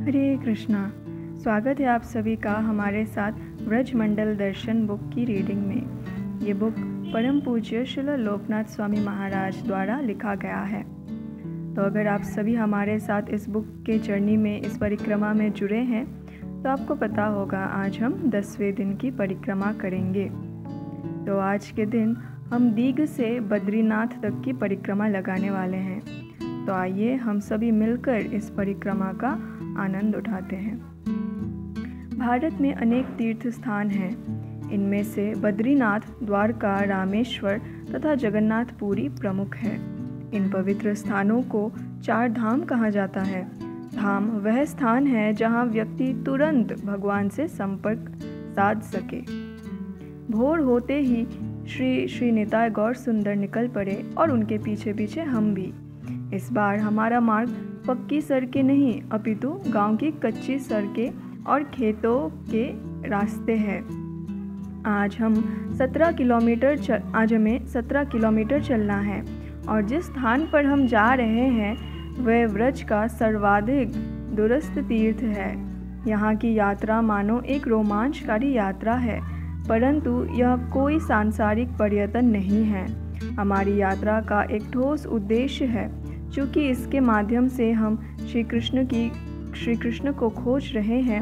हरे कृष्णा। स्वागत है आप सभी का हमारे साथ व्रजमंडल दर्शन बुक की रीडिंग में। ये बुक परम पूज्य श्रील लोकनाथ स्वामी महाराज द्वारा लिखा गया है। तो अगर आप सभी हमारे साथ इस बुक के जर्नी में, इस परिक्रमा में जुड़े हैं तो आपको पता होगा आज हम 10वें दिन की परिक्रमा करेंगे। तो आज के दिन हम दीघ से बद्रीनाथ तक की परिक्रमा लगाने वाले हैं। तो आइए हम सभी मिलकर इस परिक्रमा का आनंद उठाते हैं। भारत में अनेक तीर्थ स्थान हैं। इनमें से बद्रीनाथ, द्वारका, रामेश्वर तथा जगन्नाथपुरी प्रमुख है। इन पवित्र स्थानों को 4 धाम कहा जाता है। धाम वह स्थान है जहां व्यक्ति तुरंत भगवान से संपर्क साध सके। भोर होते ही श्री निताय गौर सुंदर निकल पड़े और उनके पीछे पीछे हम भी। इस बार हमारा मार्ग पक्की सड़कें नहीं अपितु गांव की कच्ची सड़कें और खेतों के रास्ते हैं। आज हमें 17 किलोमीटर चलना है और जिस स्थान पर हम जा रहे हैं वह व्रज का सर्वाधिक दूरस्थ तीर्थ है। यहाँ की यात्रा मानो एक रोमांचकारी यात्रा है, परंतु यह कोई सांसारिक पर्यटन नहीं है। हमारी यात्रा का एक ठोस उद्देश्य है। चूँकि इसके माध्यम से हम श्री कृष्ण को खोज रहे हैं,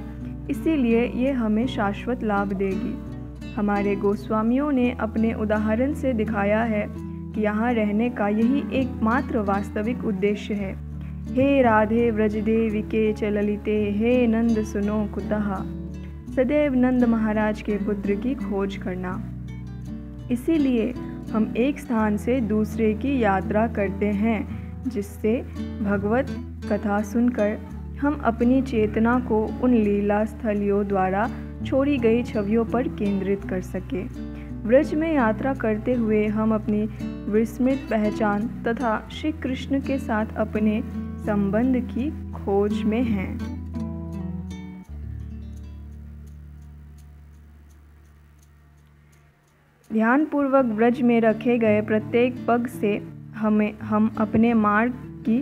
इसीलिए ये हमें शाश्वत लाभ देगी। हमारे गोस्वामियों ने अपने उदाहरण से दिखाया है कि यहाँ रहने का यही एकमात्र वास्तविक उद्देश्य है। हे राधे व्रजदेविके च ललिते, हे नंद सुनो कुतः। सदैव नंद महाराज के पुत्र की खोज करना। इसीलिए हम एक स्थान से दूसरे की यात्रा करते हैं, जिससे भगवत कथा सुनकर हम अपनी चेतना को उन लीला स्थलियों द्वारा छोड़ी गई छवियों पर केंद्रित कर सके। व्रज में यात्रा करते हुए हम अपनी विस्मृत पहचान तथा श्री कृष्ण के साथ अपने संबंध की खोज में हैं। ध्यानपूर्वक व्रज में रखे गए प्रत्येक पग से हम अपने मार्ग की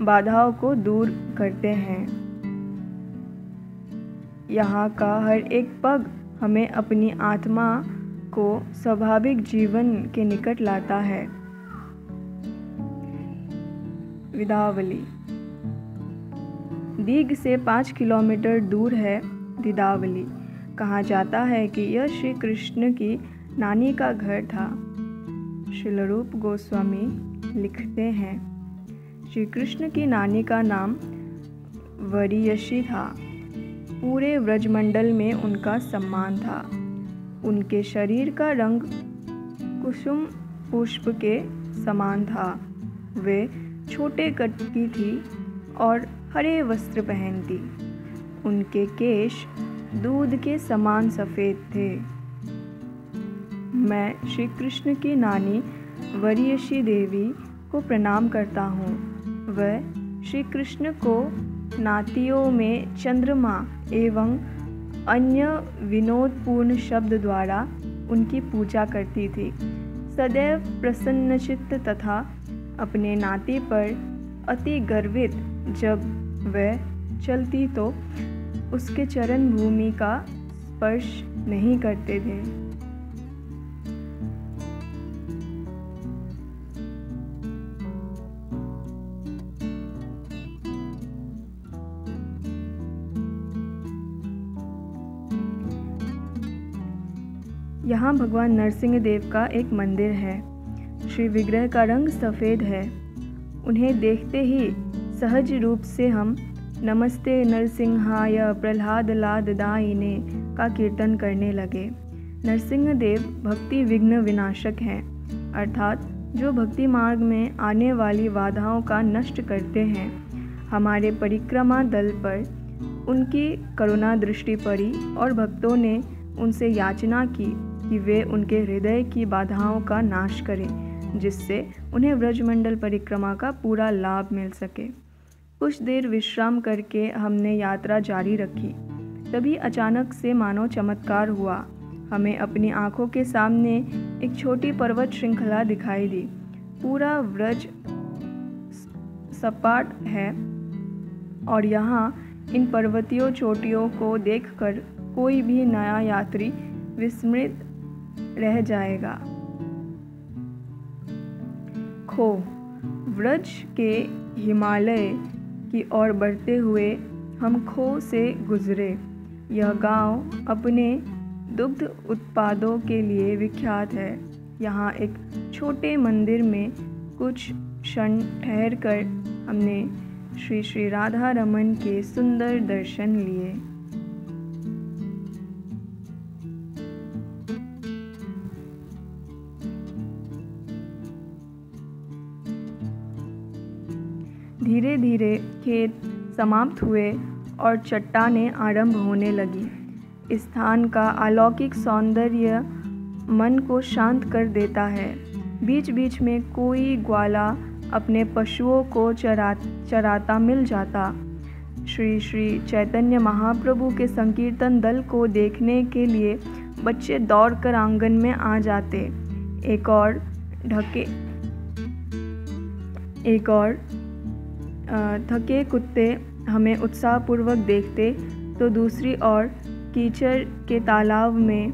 बाधाओं को दूर करते हैं। यहाँ का हर एक पग हमें अपनी आत्मा को स्वाभाविक जीवन के निकट लाता है। विदावली। दीघ से 5 किलोमीटर दूर है दिदावली। कहा जाता है कि यह श्री कृष्ण की नानी का घर था। श्रील रूप गोस्वामी लिखते हैं, श्री कृष्ण की नानी का नाम वरीयसी था। पूरे व्रजमंडल में उनका सम्मान था। उनके शरीर का रंग कुसुम पुष्प के समान था। वे छोटे कद की थी और हरे वस्त्र पहनती। उनके केश दूध के समान सफ़ेद थे। मैं श्री कृष्ण की नानी वरीयसी देवी को प्रणाम करता हूँ। वह श्री कृष्ण को नातियों में चंद्रमा एवं अन्य विनोदपूर्ण शब्द द्वारा उनकी पूजा करती थी। सदैव प्रसन्नचित्त तथा अपने नाती पर अति गर्वित जब वह चलती तो उसके चरण भूमि का स्पर्श नहीं करते थे। यहाँ भगवान नरसिंह देव का एक मंदिर है। श्री विग्रह का रंग सफ़ेद है। उन्हें देखते ही सहज रूप से हम नमस्ते नरसिंहाय प्रह्लाद लाद दायिने का कीर्तन करने लगे। नरसिंह देव भक्ति विघ्न विनाशक हैं, अर्थात जो भक्ति मार्ग में आने वाली बाधाओं का नष्ट करते हैं। हमारे परिक्रमा दल पर उनकी करुणा दृष्टि पड़ी और भक्तों ने उनसे याचना की कि वे उनके हृदय की बाधाओं का नाश करें, जिससे उन्हें व्रजमंडल परिक्रमा का पूरा लाभ मिल सके। कुछ देर विश्राम करके हमने यात्रा जारी रखी। तभी अचानक से मानो चमत्कार हुआ। हमें अपनी आंखों के सामने एक छोटी पर्वत श्रृंखला दिखाई दी। पूरा व्रज सपाट है और यहाँ इन पर्वतीय चोटियों को देखकर कोई भी नया यात्री विस्मृत रह जाएगा। खो। व्रज के हिमालय की ओर बढ़ते हुए हम खो से गुजरे। यह गांव अपने दुग्ध उत्पादों के लिए विख्यात है। यहाँ एक छोटे मंदिर में कुछ क्षण ठहरकर हमने श्री श्री राधा रमन के सुंदर दर्शन लिए। धीरे धीरे खेत समाप्त हुए और चट्टानें आरंभ होने लगी। इस स्थान का अलौकिक सौंदर्य मन को शांत कर देता है। बीच बीच में कोई ग्वाला अपने पशुओं को चराता मिल जाता। श्री श्री चैतन्य महाप्रभु के संकीर्तन दल को देखने के लिए बच्चे दौड़कर आंगन में आ जाते। एक और थके कुत्ते हमें उत्साहपूर्वक देखते तो दूसरी ओर कीचड़ के तालाब में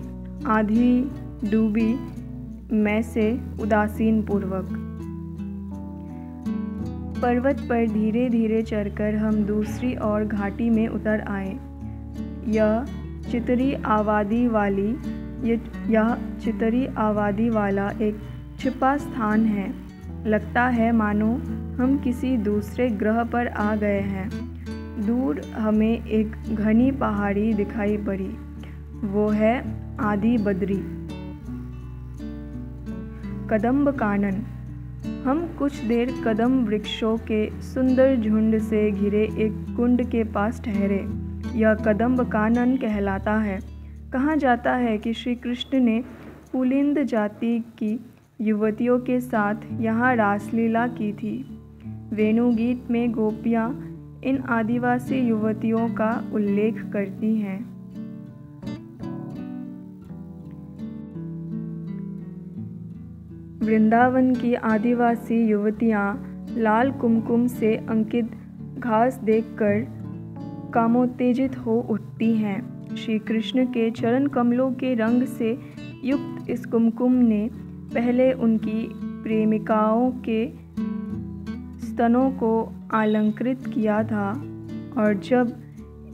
आधी डूबी मैं से उदासीन पूर्वक। पर्वत पर धीरे धीरे चढ़कर हम दूसरी ओर घाटी में उतर आए। यह चितरी आबादी वाला एक छिपा स्थान है। लगता है मानो हम किसी दूसरे ग्रह पर आ गए हैं। दूर हमें एक घनी पहाड़ी दिखाई पड़ी। वो है आदि बद्री। कदम्ब कानन। हम कुछ देर कदम वृक्षों के सुंदर झुंड से घिरे एक कुंड के पास ठहरे। यह कदम्ब कानन कहलाता है। कहा जाता है कि श्री कृष्ण ने पुलिंद जाति की युवतियों के साथ यहाँ रासलीला की थी। वेणुगीत में गोपियाँ इन आदिवासी युवतियों का उल्लेख करती हैं। वृंदावन की आदिवासी युवतियाँ लाल कुमकुम से अंकित घास देखकर कामोत्तेजित हो उठती हैं। श्री कृष्ण के चरण कमलों के रंग से युक्त इस कुमकुम ने पहले उनकी प्रेमिकाओं के स्तनों को अलंकृत किया था और जब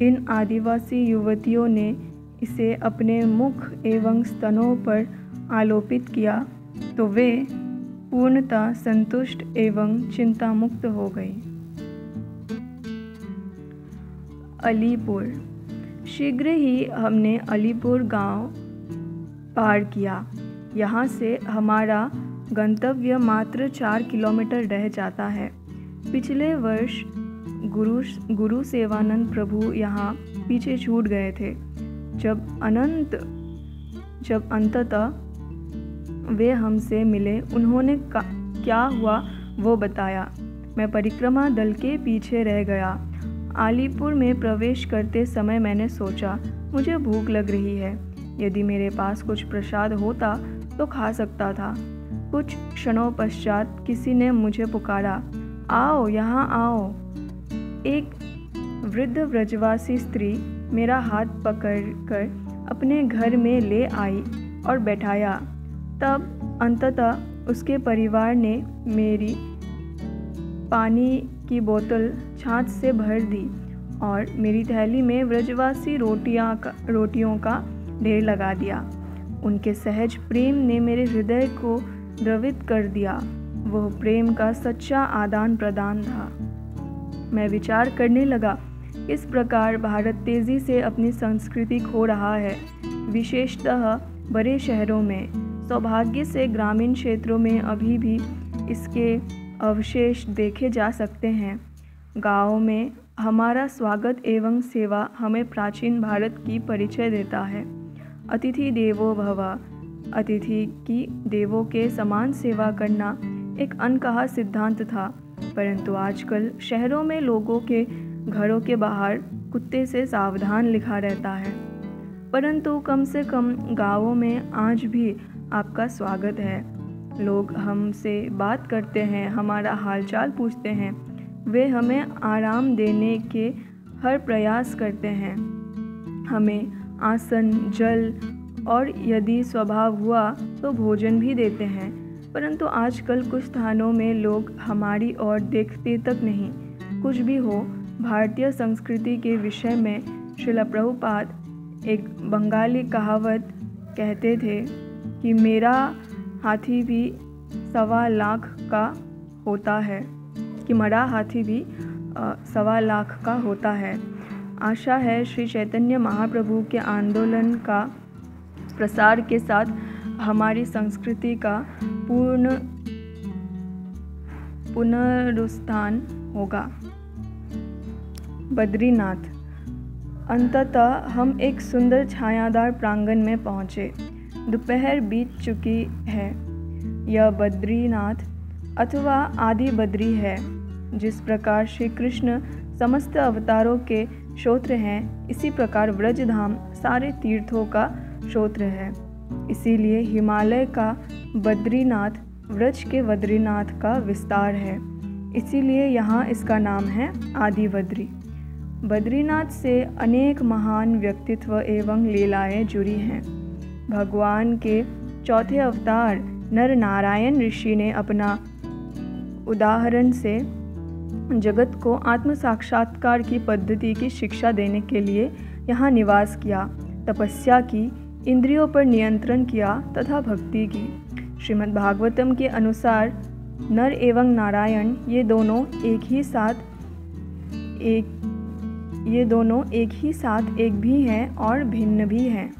इन आदिवासी युवतियों ने इसे अपने मुख एवं स्तनों पर आलोपित किया तो वे पूर्णतः संतुष्ट एवं चिंतामुक्त हो गई। अलीपुर। शीघ्र ही हमने अलीपुर गांव पार किया। यहाँ से हमारा गंतव्य मात्र 4 किलोमीटर रह जाता है। पिछले वर्ष गुरु सेवानंद प्रभु यहाँ पीछे छूट गए थे। जब अंततः वे हमसे मिले, उन्होंने क्या हुआ वो बताया। मैं परिक्रमा दल के पीछे रह गया। अलीपुर में प्रवेश करते समय मैंने सोचा, मुझे भूख लग रही है। यदि मेरे पास कुछ प्रसाद होता तो खा सकता था। कुछ क्षणों पश्चात किसी ने मुझे पुकारा, आओ यहाँ आओ। एक वृद्ध व्रजवासी स्त्री मेरा हाथ पकड़कर अपने घर में ले आई और बैठाया। तब अंततः उसके परिवार ने मेरी पानी की बोतल छाछ से भर दी और मेरी थैली में व्रजवासी रोटियों का ढेर लगा दिया। उनके सहज प्रेम ने मेरे हृदय को द्रवित कर दिया। वह प्रेम का सच्चा आदान प्रदान था। मैं विचार करने लगा, इस प्रकार भारत तेज़ी से अपनी संस्कृति खो रहा है, विशेषतः बड़े शहरों में। सौभाग्य से ग्रामीण क्षेत्रों में अभी भी इसके अवशेष देखे जा सकते हैं। गाँव में हमारा स्वागत एवं सेवा हमें प्राचीन भारत की परिचय देता है। अतिथि देवो भव। अतिथि की देवों के समान सेवा करना एक अनकहा सिद्धांत था, परंतु आजकल शहरों में लोगों के घरों के बाहर कुत्ते से सावधान लिखा रहता है। परंतु कम से कम गाँवों में आज भी आपका स्वागत है। लोग हमसे बात करते हैं, हमारा हालचाल पूछते हैं। वे हमें आराम देने के हर प्रयास करते हैं। हमें आसन, जल और यदि स्वभाव हुआ तो भोजन भी देते हैं, परंतु आजकल कुछ स्थानों में लोग हमारी ओर देखते तक नहीं। कुछ भी हो, भारतीय संस्कृति के विषय में श्रील प्रभुपाद एक बंगाली कहावत कहते थे कि मेरा हाथी भी 1.25 लाख का होता है, कि मरा हाथी भी 1.25 लाख का होता है। आशा है श्री चैतन्य महाप्रभु के आंदोलन का प्रसार के साथ हमारी संस्कृति का पुनरुत्थान होगा। बद्रीनाथ। अंततः हम एक सुंदर छायादार प्रांगण में पहुँचे। दोपहर बीत चुकी है। यह बद्रीनाथ अथवा आदि बद्री है। जिस प्रकार श्री कृष्ण समस्त अवतारों के श्रोत्र हैं, इसी प्रकार व्रजधाम सारे तीर्थों का श्रोत्र है। इसीलिए हिमालय का बद्रीनाथ व्रज के बद्रीनाथ का विस्तार है। इसीलिए यहाँ इसका नाम है आदि बद्री। बद्रीनाथ से अनेक महान व्यक्तित्व एवं लीलाएं जुड़ी हैं। भगवान के चौथे अवतार नर नारायण ऋषि ने अपना उदाहरण से जगत को आत्म साक्षात्कार की पद्धति की शिक्षा देने के लिए यहाँ निवास किया, तपस्या की, इंद्रियों पर नियंत्रण किया तथा भक्ति की। श्रीमद् भागवतम के अनुसार नर एवं नारायण ये दोनों एक ही साथ एक भी हैं और भिन्न भी हैं।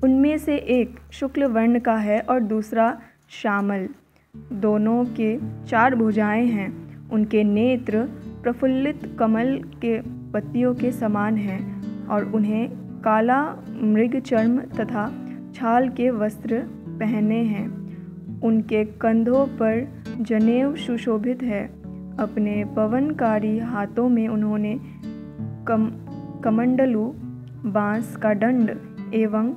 उनमें से एक शुक्ल वर्ण का है और दूसरा श्यामल। दोनों के 4 भुजाएं हैं। उनके नेत्र प्रफुल्लित कमल के पत्तियों के समान हैं और उन्हें काला मृग चर्म तथा छाल के वस्त्र पहने हैं। उनके कंधों पर जनेऊ सुशोभित है। अपने पवनकारी हाथों में उन्होंने कमंडलू, बांस का दंड एवं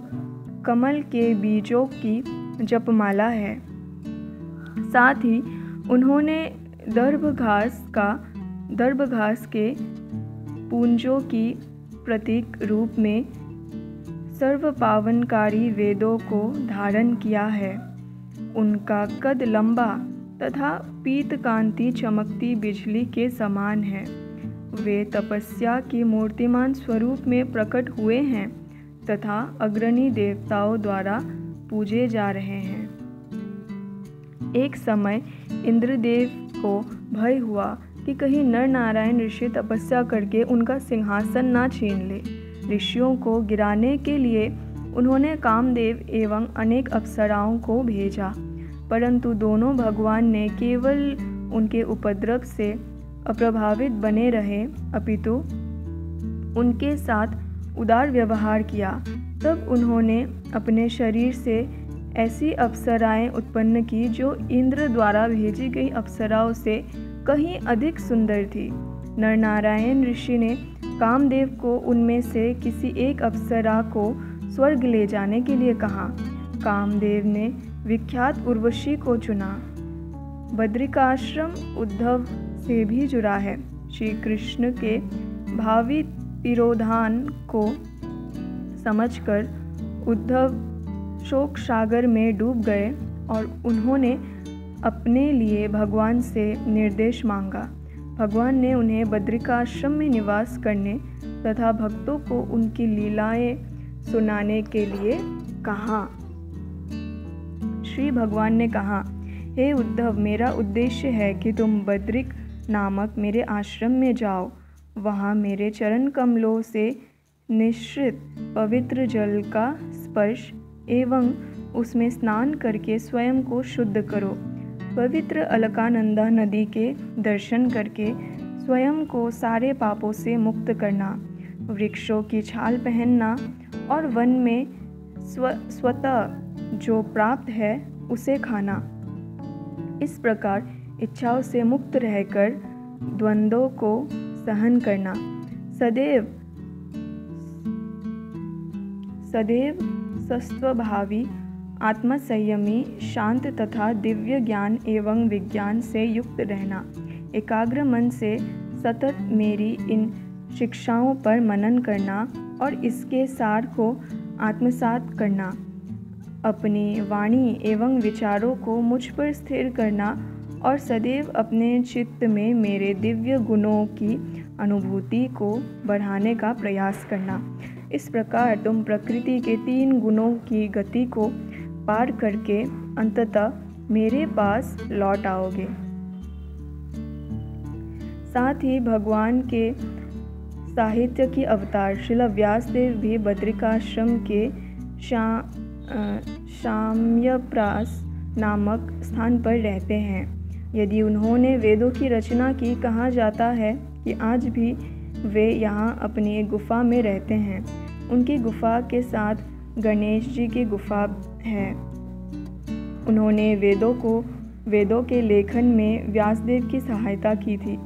कमल के बीजों की जपमाला है। साथ ही उन्होंने दर्भ घास के पूंजों की प्रतीक रूप में सर्व पावनकारी वेदों को धारण किया है। उनका कद लंबा तथा पीत कांति चमकती बिजली के समान है। वे तपस्या की मूर्तिमान स्वरूप में प्रकट हुए हैं तथा अग्रणी देवताओं द्वारा पूजे जा रहे हैं। एक समय इंद्रदेव को भय हुआ कि कहीं नर नारायण ऋषि तपस्या करके उनका सिंहासन ना छीन ले। ऋषियों को गिराने के लिए उन्होंने कामदेव एवं अनेक अप्सराओं को भेजा, परंतु दोनों भगवान ने केवल उनके उपद्रव से अप्रभावित बने रहे, अपितु उनके साथ उदार व्यवहार किया। तब उन्होंने अपने शरीर से ऐसी अप्सराएं उत्पन्न की जो इंद्र द्वारा भेजी गई अप्सराओं से कहीं अधिक सुंदर थी। नर नारायण ऋषि ने कामदेव को उनमें से किसी एक अप्सरा को स्वर्ग ले जाने के लिए कहा। कामदेव ने विख्यात उर्वशी को चुना। बद्रिकाश्रम उद्धव से भी जुड़ा है। श्री कृष्ण के भावी तिरोधान को समझकर उद्धव शोक सागर में डूब गए और उन्होंने अपने लिए भगवान से निर्देश मांगा। भगवान ने उन्हें बद्रिकाश्रम में निवास करने तथा भक्तों को उनकी लीलाएं सुनाने के लिए कहा। श्री भगवान ने कहा, हे उद्धव, मेरा उद्देश्य है कि तुम बद्रिक नामक मेरे आश्रम में जाओ। वहाँ मेरे चरण कमलों से निश्रित पवित्र जल का स्पर्श एवं उसमें स्नान करके स्वयं को शुद्ध करो। पवित्र अलकानंदा नदी के दर्शन करके स्वयं को सारे पापों से मुक्त करना, वृक्षों की छाल पहनना और वन में स्वतः जो प्राप्त है उसे खाना। इस प्रकार इच्छाओं से मुक्त रहकर द्वंद्वों को सहन करना, सदैव सस्वभावी, आत्मसंयमी, शांत तथा दिव्य ज्ञान एवं विज्ञान से युक्त रहना, एकाग्र मन से सतत मेरी इन शिक्षाओं पर मनन करना और इसके सार को आत्मसात करना, अपनी वाणी एवं विचारों को मुझ पर स्थिर करना और सदैव अपने चित्त में मेरे दिव्य गुणों की अनुभूति को बढ़ाने का प्रयास करना। इस प्रकार तुम प्रकृति के 3 गुणों की गति को पार करके अंततः मेरे पास लौट आओगे। साथ ही भगवान के साहित्य की अवतार श्रील व्यासदेव भी बद्रिकाश्रम के शाम्यप्रास नामक स्थान पर रहते हैं। यदि उन्होंने वेदों की रचना की, कहा जाता है कि आज भी वे यहाँ अपनी एक गुफा में रहते हैं। उनकी गुफा के साथ गणेश जी की गुफा है। उन्होंने वेदों के लेखन में व्यासदेव की सहायता की थी।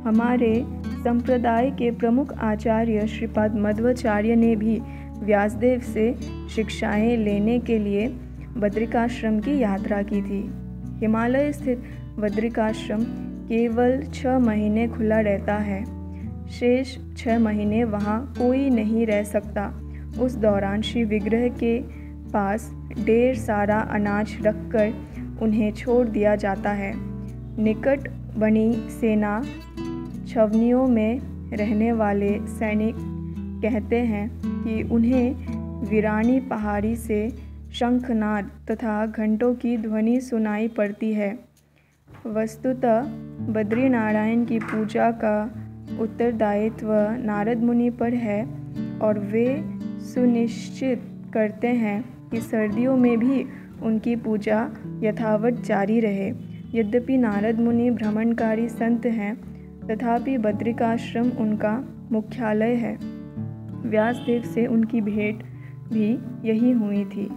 हमारे संप्रदाय के प्रमुख आचार्य श्रीपाद मध्वाचार्य ने भी व्यासदेव से शिक्षाएं लेने के लिए बद्रिकाश्रम की यात्रा की थी। हिमालय स्थित बद्रिकाश्रम केवल 6 महीने खुला रहता है। शेष 6 महीने वहाँ कोई नहीं रह सकता। उस दौरान श्री विग्रह के पास ढेर सारा अनाज रखकर उन्हें छोड़ दिया जाता है। निकट बनी सेना छावनियों में रहने वाले सैनिक कहते हैं कि उन्हें वीरानी पहाड़ी से शंखनाद तथा घंटों की ध्वनि सुनाई पड़ती है। वस्तुतः बद्रीनारायण की पूजा का उत्तरदायित्व नारद मुनि पर है और वे सुनिश्चित करते हैं कि सर्दियों में भी उनकी पूजा यथावत जारी रहे। यद्यपि नारद मुनि भ्रमणकारी संत हैं, तथापि बद्रिकाश्रम उनका मुख्यालय है। व्यासदेव से उनकी भेंट भी यही हुई थी।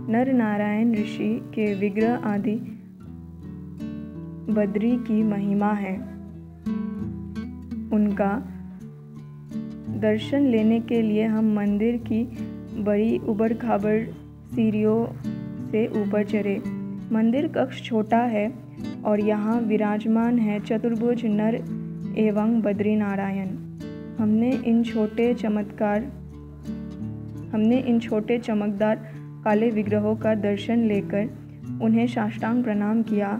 नर नारायण ऋषि के विग्रह आदि बद्री की महिमा है। उनका दर्शन लेने के लिए हम मंदिर की बड़ी उबड़-खाबड़ सीढ़ियों से ऊपर चढ़े। मंदिर कक्ष छोटा है और यहाँ विराजमान है चतुर्भुज नर एवं बद्रीनारायण। हमने इन छोटे चमकदार काले विग्रहों का दर्शन लेकर उन्हें साष्टांग प्रणाम किया।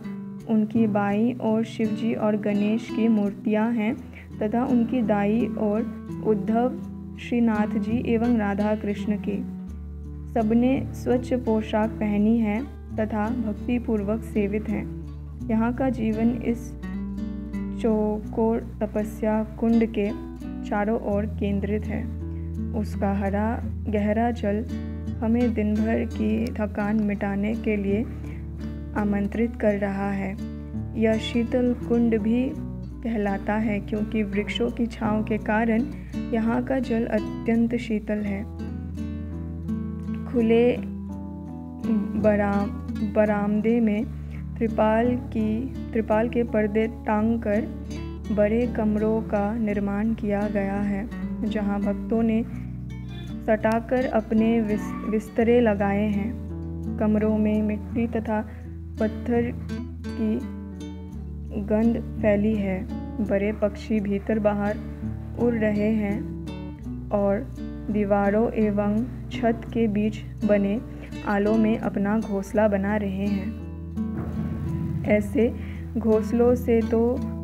उनकी बाईं ओर शिवजी और गणेश की मूर्तियां हैं तथा उनकी दाईं ओर उद्धव, श्रीनाथ जी एवं राधा कृष्ण की। सबने स्वच्छ पोशाक पहनी है तथा भक्तिपूर्वक सेवित हैं। यहाँ का जीवन इस चौकोर तपस्या कुंड के चारों ओर केंद्रित है। उसका हरा गहरा जल हमें दिन भर की थकान मिटाने के लिए आमंत्रित कर रहा है। यह शीतल कुंड भी कहलाता है क्योंकि वृक्षों की छांव के कारण यहाँ का जल अत्यंत शीतल है। खुले बरामदे में त्रिपाल के पर्दे टांगकर बड़े कमरों का निर्माण किया गया है, जहाँ भक्तों ने सटाकर अपने बिस्तरे लगाए हैं। कमरों में मिट्टी तथा पत्थर की गंध फैली है। बड़े पक्षी भीतर बाहर उड़ रहे हैं और दीवारों एवं छत के बीच बने आलों में अपना घोंसला बना रहे हैं। ऐसे घोंसलों से तो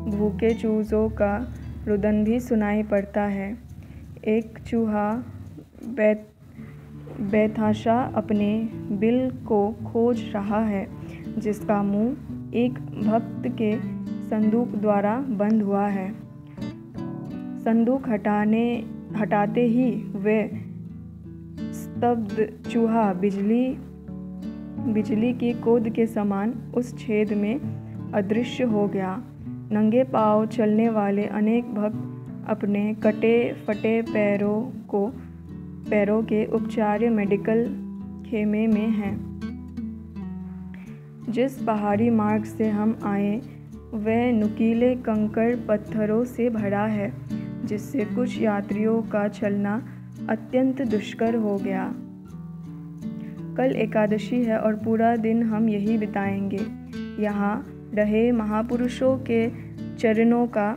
भूखे चूजों का रुदन भी सुनाई पड़ता है। एक चूहा बेतहाशा अपने बिल को खोज रहा है, जिसका मुंह एक भक्त के संदूक द्वारा बंद हुआ है। संदूक हटाते ही वह स्तब्ध चूहा बिजली की कूद के समान उस छेद में अदृश्य हो गया। नंगे पांव चलने वाले अनेक भक्त अपने कटे फटे पैरों के उपचार्य मेडिकल खेमे में हैं। जिस पहाड़ी मार्ग से हम आए वह नुकीले कंकड़ पत्थरों से भरा है, जिससे कुछ यात्रियों का चलना अत्यंत दुष्कर हो गया। कल एकादशी है और पूरा दिन हम यही बिताएंगे। यहाँ रहे महापुरुषों के चरणों का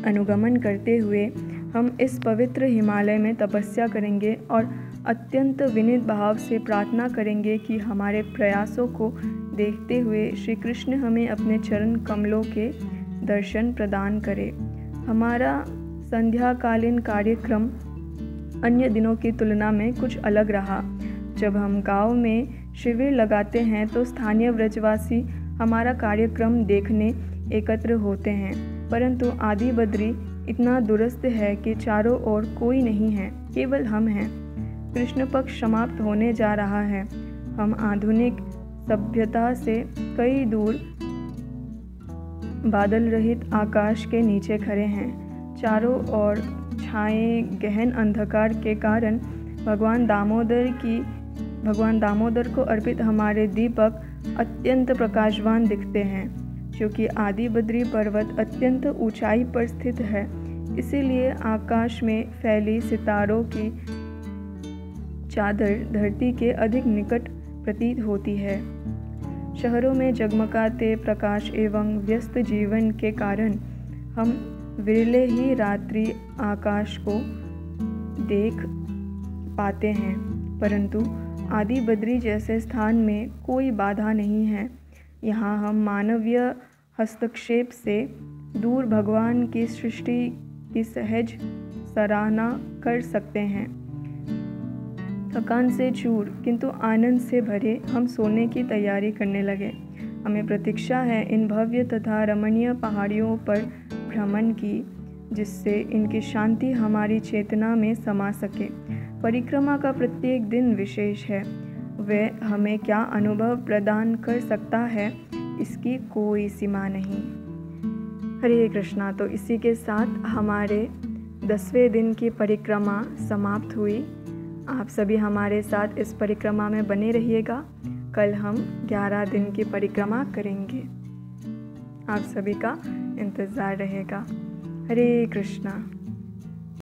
अनुगमन करते हुए हम इस पवित्र हिमालय में तपस्या करेंगे और अत्यंत विनीत भाव से प्रार्थना करेंगे कि हमारे प्रयासों को देखते हुए श्री कृष्ण हमें अपने चरण कमलों के दर्शन प्रदान करें। हमारा संध्याकालीन कार्यक्रम अन्य दिनों की तुलना में कुछ अलग रहा। जब हम गांव में शिविर लगाते हैं तो स्थानीय व्रजवासी हमारा कार्यक्रम देखने एकत्र होते हैं, परंतु आदि बद्री इतना दूरस्थ है कि चारों ओर कोई नहीं है, केवल हम हैं। कृष्ण पक्ष समाप्त होने जा रहा है। हम आधुनिक सभ्यता से कई दूर बादल रहित आकाश के नीचे खड़े हैं। चारों ओर छाए गहन अंधकार के कारण भगवान दामोदर को अर्पित हमारे दीपक अत्यंत प्रकाशवान दिखते हैं। क्योंकि आदि बद्री पर्वत अत्यंत ऊंचाई पर स्थित है, इसीलिए आकाश में फैली सितारों की चादर धरती के अधिक निकट प्रतीत होती है। शहरों में जगमगाते प्रकाश एवं व्यस्त जीवन के कारण हम विरले ही रात्रि आकाश को देख पाते हैं, परंतु आदि बद्री जैसे स्थान में कोई बाधा नहीं है। यहाँ हम मानवीय हस्तक्षेप से दूर भगवान की सृष्टि की सहज सराहना कर सकते हैं। थकान से चूर किंतु आनंद से भरे हम सोने की तैयारी करने लगे। हमें प्रतीक्षा है इन भव्य तथा रमणीय पहाड़ियों पर भ्रमण की, जिससे इनकी शांति हमारी चेतना में समा सके। परिक्रमा का प्रत्येक दिन विशेष है। वह हमें क्या अनुभव प्रदान कर सकता है, इसकी कोई सीमा नहीं। हरे कृष्णा। तो इसी के साथ हमारे 10वें दिन की परिक्रमा समाप्त हुई। आप सभी हमारे साथ इस परिक्रमा में बने रहिएगा। कल हम 11 दिन की परिक्रमा करेंगे। आप सभी का इंतज़ार रहेगा। हरे कृष्णा।